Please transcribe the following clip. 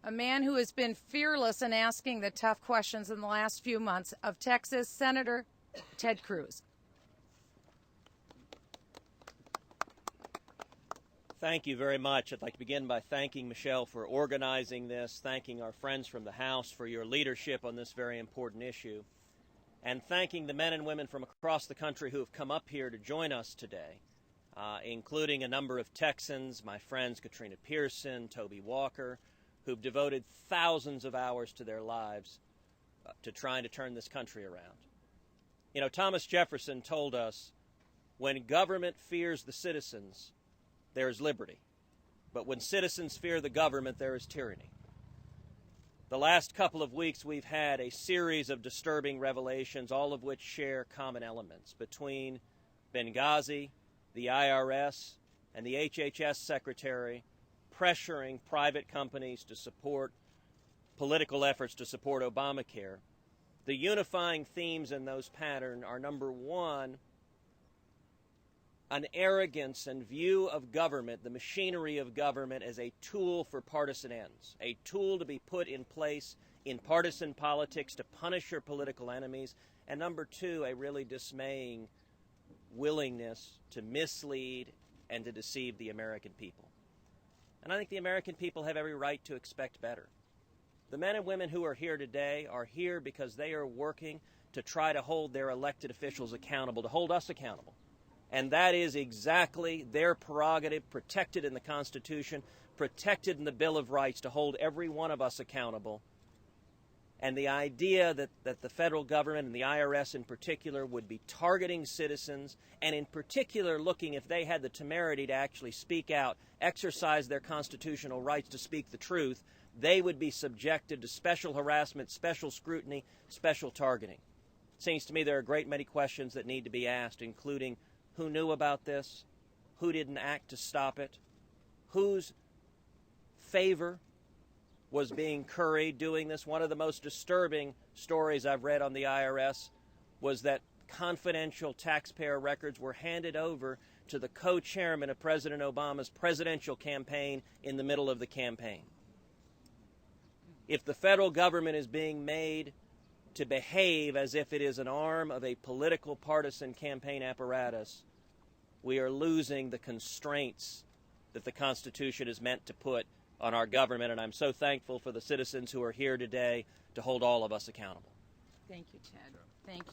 a man who has been fearless in asking the tough questions in the last few months, of Texas Senator Ted Cruz. Thank you very much. I'd like to begin by thanking Michelle for organizing this, thanking our friends from the House for your leadership on this very important issue, and thanking the men and women from across the country who have come up here to join us today, including a number of Texans, my friends Katrina Pearson, Toby Walker, who've devoted thousands of hours to their lives to trying to turn this country around. You know, Thomas Jefferson told us, when government fears the citizens, there is liberty. But when citizens fear the government, there is tyranny. The last couple of weeks, we've had a series of disturbing revelations, all of which share common elements between Benghazi, the IRS, and the HHS Secretary pressuring private companies to support political efforts to support Obamacare. The unifying themes in those patterns are, number one, an arrogance and view of government, the machinery of government, as a tool for partisan ends, a tool to be put in place in partisan politics to punish your political enemies, and number two, a really dismaying willingness to mislead and to deceive the American people. And I think the American people have every right to expect better. The men and women who are here today are here because they are working to try to hold their elected officials accountable, to hold us accountable. And that is exactly their prerogative, protected in the Constitution, protected in the Bill of Rights, to hold every one of us accountable. And the idea that the federal government and the IRS in particular would be targeting citizens, and in particular looking, if they had the temerity to actually speak out, exercise their constitutional rights to speak the truth, they would be subjected to special harassment, special scrutiny, special targeting. It seems to me there are a great many questions that need to be asked, including who knew about this, who didn't act to stop it, whose favor was being curried doing this. One of the most disturbing stories I've read on the IRS was that confidential taxpayer records were handed over to the co-chairman of President Obama's presidential campaign in the middle of the campaign. If the federal government is being made to behave as if it is an arm of a political partisan campaign apparatus, we are losing the constraints that the Constitution is meant to put on our government, and I'm so thankful for the citizens who are here today to hold all of us accountable. Thank you, Ted. Thank you.